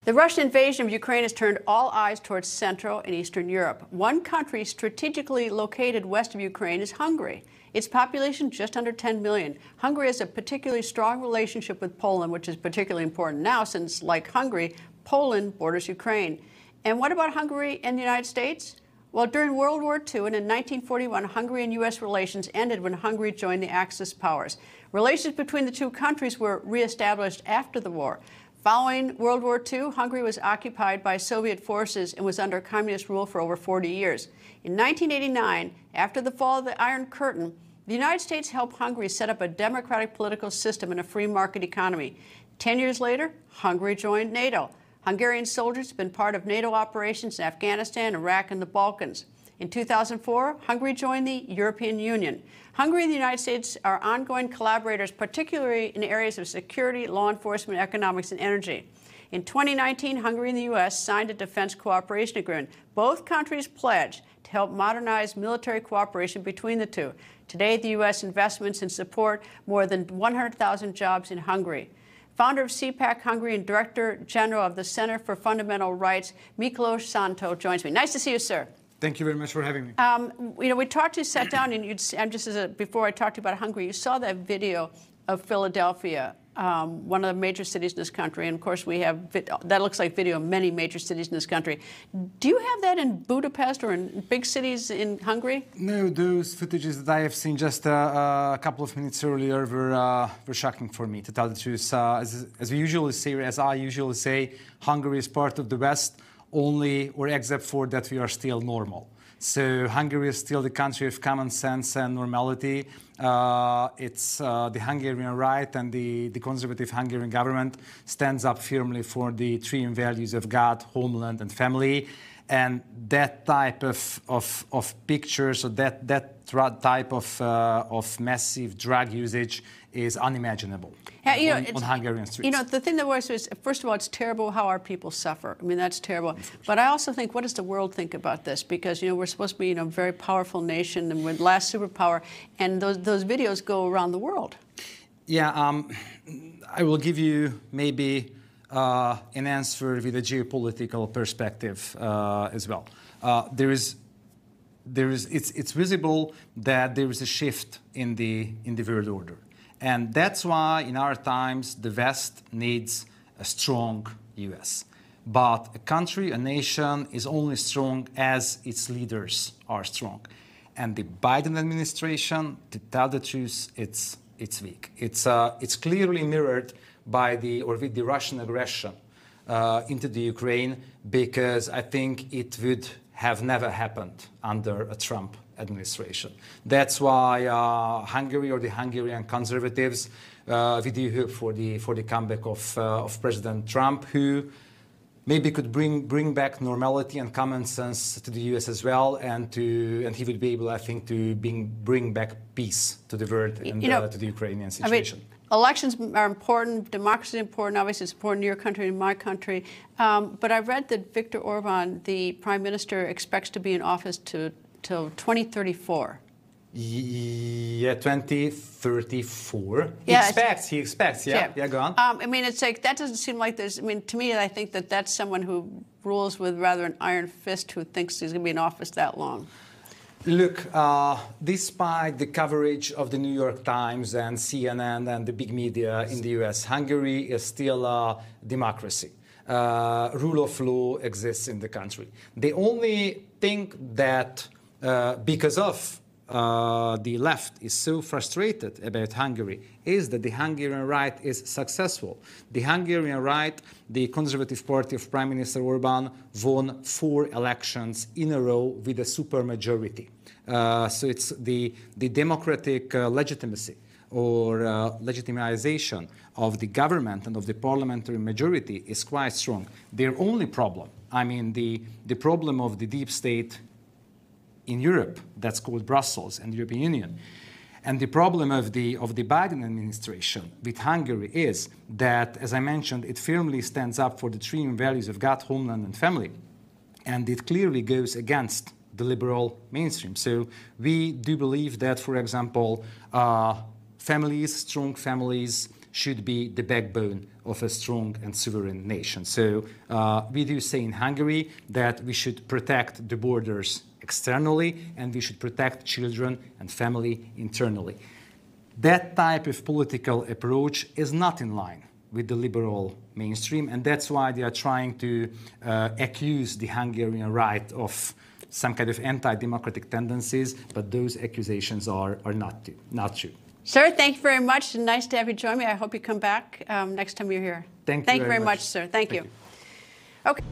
The Russian invasion of Ukraine has turned all eyes towards Central and Eastern Europe. One country strategically located west of Ukraine is Hungary. Its population just under 10 million. Hungary has a particularly strong relationship with Poland, which is particularly important now since, like Hungary, Poland borders Ukraine. And what about Hungary and the United States? Well, during World War II and in 1941, Hungary and U.S. relations ended when Hungary joined the Axis powers. Relations between the two countries were reestablished after the war. Following World War II, Hungary was occupied by Soviet forces and was under communist rule for over 40 years. In 1989, after the fall of the Iron Curtain, the United States helped Hungary set up a democratic political system and a free market economy. 10 years later, Hungary joined NATO. Hungarian soldiers have been part of NATO operations in Afghanistan, Iraq, and the Balkans. In 2004, Hungary joined the European Union. Hungary and the United States are ongoing collaborators, particularly in areas of security, law enforcement, economics, and energy. In 2019, Hungary and the U.S. signed a defense cooperation agreement. Both countries pledged to help modernize military cooperation between the two. Today, the U.S. investments and support more than 100,000 jobs in Hungary. Founder of CPAC Hungary and Director General of the Center for Fundamental Rights, Miklós Szánthó, joins me. Nice to see you, sir. Thank you very much for having me. We talked to you, sat down, and before I talked to you about Hungary, you saw that video of Philadelphia, one of the major cities in this country, and of course we have that looks like video of many major cities in this country. Do you have that in Budapest or in big cities in Hungary? No, those footages that I have seen just a couple of minutes earlier were shocking for me, to tell the truth. As we usually say, as I usually say, Hungary is part of the West. Only or except for that we are still normal. So Hungary is still the country of common sense and normality. It's the Hungarian right and the conservative Hungarian government stands up firmly for the three values of God, homeland, and family. And that type of pictures or that type of massive drug usage is unimaginable on Hungarian streets. You know, the thing that worries me is, first of all, it's terrible how our people suffer. I mean, that's terrible. But I also think, what does the world think about this? Because, we're supposed to be, a very powerful nation and we're the last superpower, and those videos go around the world. Yeah, I will give you maybe an answer with a geopolitical perspective as well. It's visible that there is a shift in the world order. And that's why, in our times, the West needs a strong U.S. But a country, a nation, is only strong as its leaders are strong. And the Biden administration, to tell the truth, it's weak. It's clearly mirrored by with the Russian aggression into the Ukraine, because I think it would have never happened under a Trump administration. That's why Hungary or the Hungarian conservatives, we do hope for the comeback of President Trump, who maybe could bring back normality and common sense to the U.S. as well, and he would be able, I think, to bring back peace to the world and to the Ukrainian situation. Elections are important, democracy is important, obviously it's important in your country and my country. But I read that Viktor Orban, the prime minister, expects to be in office till 2034. Yeah, 2034. Yeah, he expects, yeah, go on. I mean, it's like, that doesn't seem like there's, to me, I think that's someone who rules with rather an iron fist who thinks he's going to be in office that long. Look, despite the coverage of the New York Times and CNN and the big media in the US, Hungary is still a democracy. Rule of law exists in the country. The only thing that, because of the left is so frustrated about Hungary, is that the Hungarian right is successful. The Hungarian right, the Conservative Party of Prime Minister Orban, won 4 elections in a row with a supermajority. So it's the democratic legitimacy or legitimization of the government and of the parliamentary majority is quite strong. Their only problem, the problem of the deep state in Europe, that's called Brussels and the European Union, and the problem of the Biden administration with Hungary is that, as I mentioned, it firmly stands up for the three values of God, homeland, and family, and it clearly goes against the liberal mainstream. So we do believe that, for example, families, strong families, should be the backbone of a strong and sovereign nation. So we do say in Hungary that we should protect the borders externally and we should protect children and family internally. That type of political approach is not in line with the liberal mainstream, and that's why they are trying to accuse the Hungarian right of some kind of anti-democratic tendencies, but those accusations are not true. Sir, thank you very much. Nice to have you join me. I hope you come back next time you're here. Thank you very much, sir. Thank you. Okay.